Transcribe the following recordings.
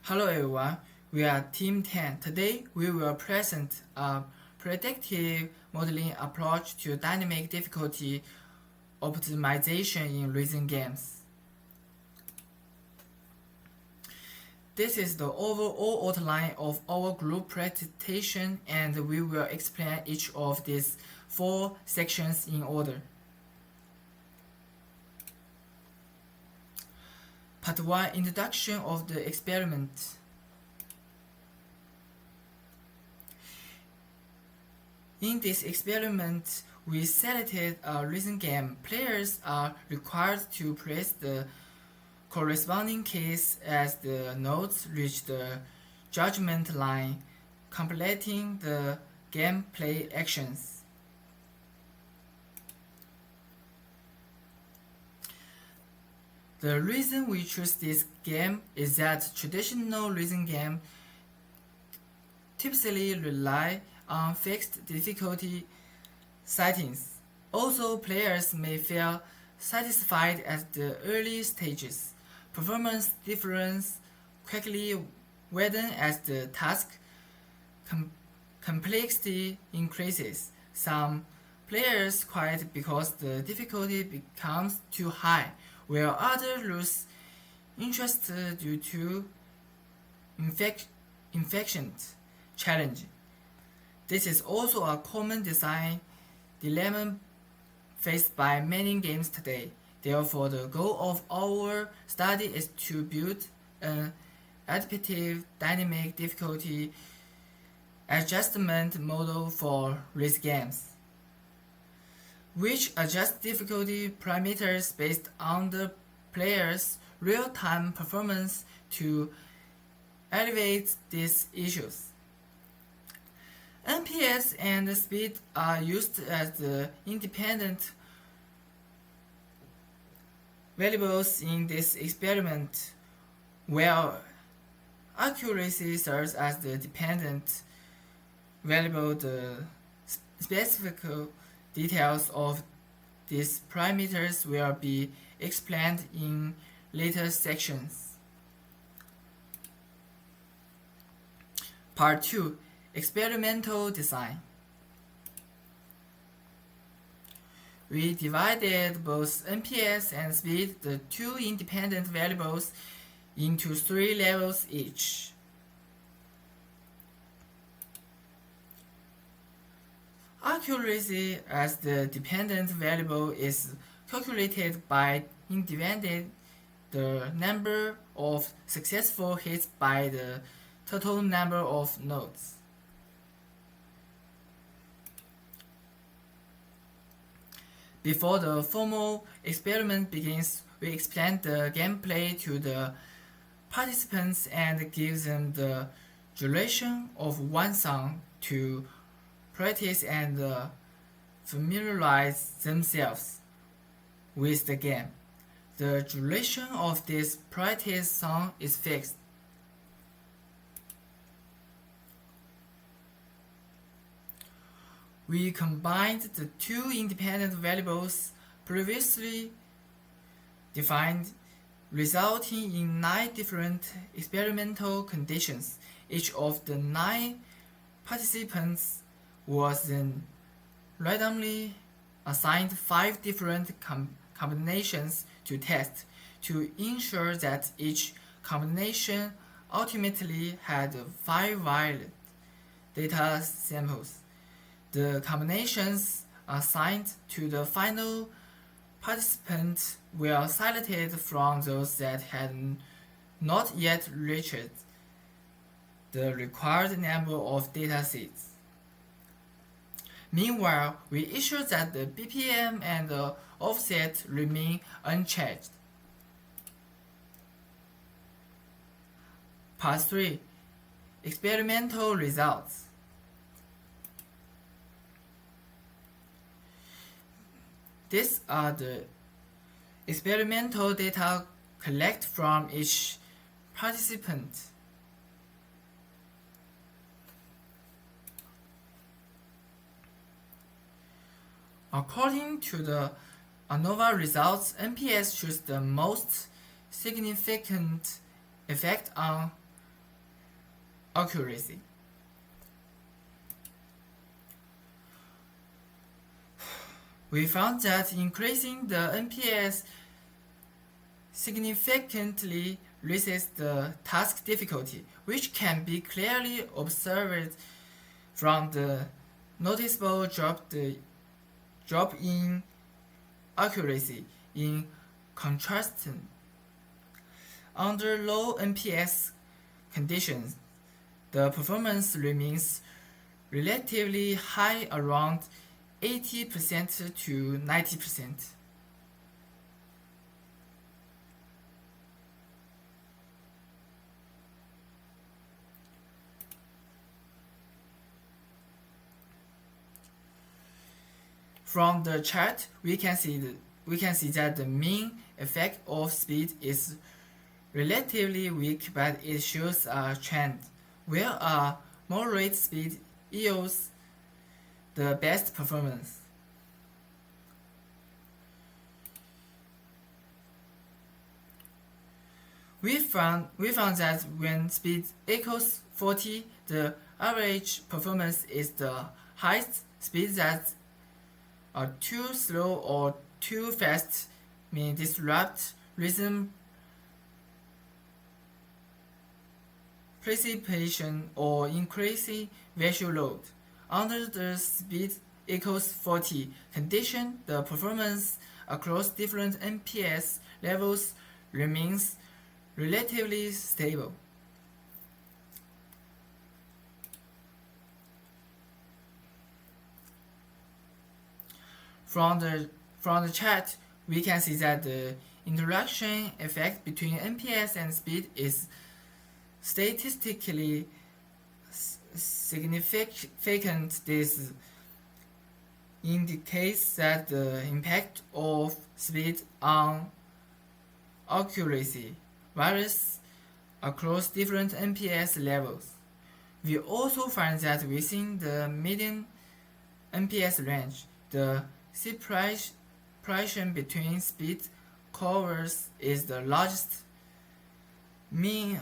Hello everyone, we are Team 10. Today we will present a predictive modeling approach to dynamic difficulty optimization in rhythm games. This is the overall outline of our group presentation, and we will explain each of these 4 sections in order. Part 1, Introduction of the experiment. In this experiment, we selected a rhythm game. Players are required to place the corresponding keys as the notes reach the judgment line, completing the gameplay actions. The reason we choose this game is that traditional rhythm games typically rely on fixed difficulty settings. Although players may feel satisfied at the early stages, performance difference quickly widen as the task complexity increases. Some players quit because the difficulty becomes too high, while others lose interest due to inefficient challenge. This is also a common design dilemma faced by many games today. Therefore, the goal of our study is to build an adaptive dynamic difficulty adjustment model for rhythm games, which adjusts difficulty parameters based on the player's real-time performance to alleviate these issues. NPS and speed are used as the independent variables in this experiment, while accuracy serves as the dependent variable. The specific details of these parameters will be explained in later sections. Part 2, Experimental Design. We divided both NPS and speed, the two independent variables, into 3 levels each. Accuracy as the dependent variable is calculated by dividing the number of successful hits by the total number of notes. Before the formal experiment begins, we explain the gameplay to the participants and give them the duration of one song to practice and familiarize themselves with the game. The duration of this practice song is fixed. We combined the two independent variables previously defined, resulting in 9 different experimental conditions. Each of the 9 participants was then randomly assigned 5 different combinations to test, to ensure that each combination ultimately had 5 valid data samples. The combinations assigned to the final participant were selected from those that had not yet reached the required number of data sets. Meanwhile, we ensure that the BPM and the offset remain unchanged. Part 3, Experimental Results. These are the experimental data collected from each participant. According to the ANOVA results, NPS shows the most significant effect on accuracy. We found that increasing the NPS significantly raises the task difficulty, which can be clearly observed from the noticeable drop in accuracy. In contrast, under low NPS conditions, the performance remains relatively high, around 80% to 90%. From the chart, we can see that the mean effect of speed is relatively weak, but it shows a trend where a moderate speed yields the best performance. We found that when speed equals 40, the average performance is the highest. Speeds that are too slow or too fast may disrupt rhythm precipitation or increase visual load. Under the speed equals 40 condition, the performance across different NPS levels remains relatively stable. From the chart, we can see that the interaction effect between NPS and speed is statistically significant. This indicates that the impact of speed on accuracy varies across different NPS levels. We also find that within the median NPS range, the separation between speed curves is the largest. Mean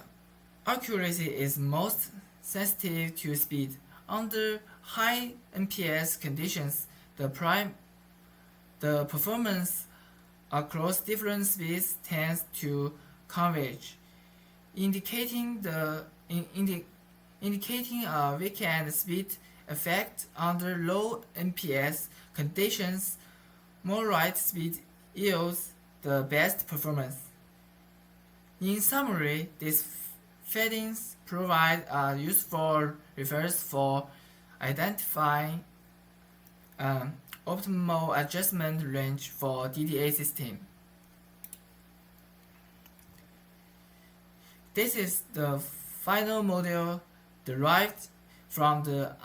accuracy is most sensitive to speed. Under high NPS conditions, the performance across different speeds tends to converge, indicating a weekend speed effect. Under low NPS conditions, moderate speed yields the best performance. In summary, these findings provide a useful reference for identifying optimal adjustment range for DDA system. This is the final model derived from the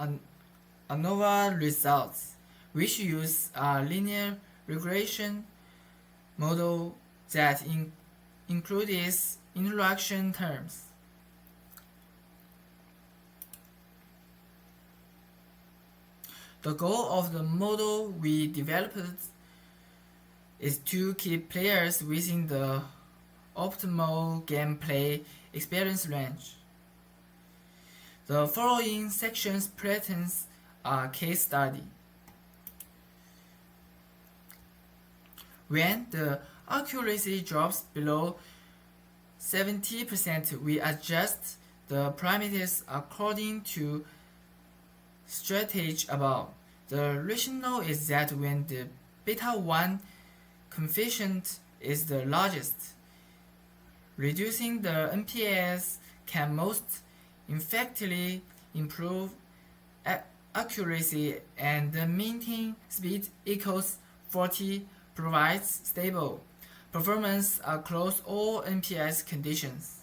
ANOVA results, which use a linear regression model that includes interaction terms. The goal of the model we developed is to keep players within the optimal gameplay experience range. The following sections presents a case study. When the accuracy drops below 70%, we adjust the parameters according to strategy above. The rationale is that when the beta 1 coefficient is the largest, reducing the NPS can most effectively improve accuracy, and maintain speed equals 40 provides stable performance across all NPS conditions.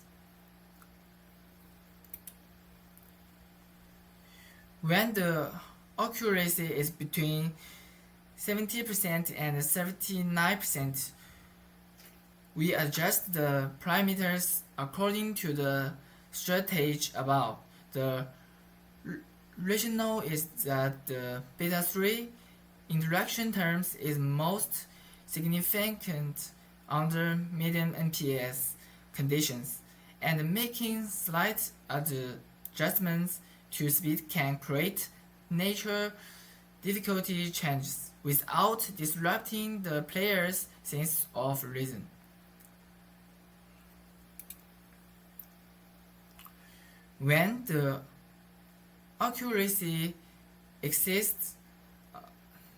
When the accuracy is between 70% and 79%, we adjust the parameters according to the strategy above. The rationale is that the beta 3 interaction terms is most significant under medium NPS conditions, and making slight adjustments to speed can create nature difficulty changes without disrupting the player's sense of rhythm. When the accuracy exceeds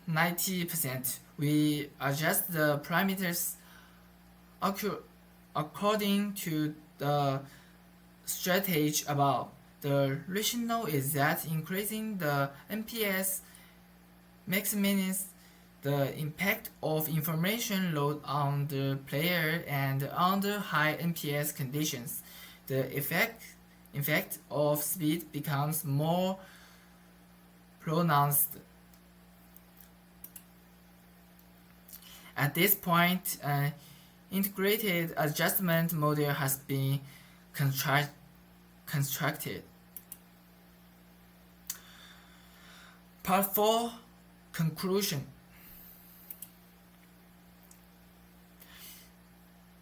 90%, we adjust the parameters according to the strategy above. The rationale is that increasing the NPS maximizes the impact of information load on the player, and under high NPS conditions, the effect of speed becomes more pronounced. At this point, an integrated adjustment model has been constructed. Part 4, Conclusion.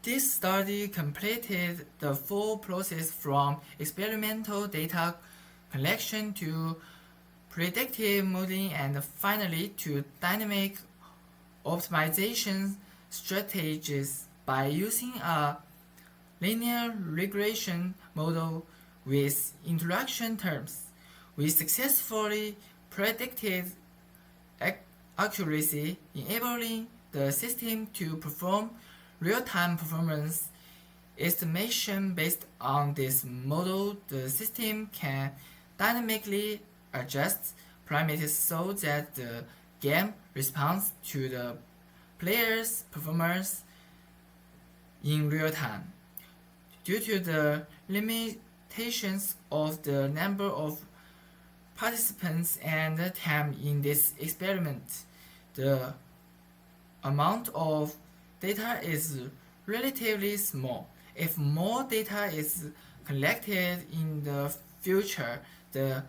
This study completed the full process from experimental data collection to predictive modeling and finally to dynamic optimization strategies by using a linear regression model with interaction terms. We successfully predicted accuracy, enabling the system to perform real-time performance estimation. Based on this model, the system can dynamically adjust parameters so that the game responds to the player's performance in real time. Due to the limitations of the number of participants and time in this experiment, the amount of data is relatively small. If more data is collected in the future, the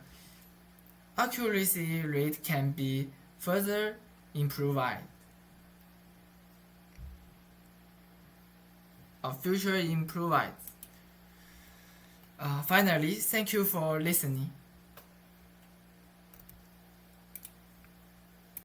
accuracy rate can be further improved. Finally, thank you for listening.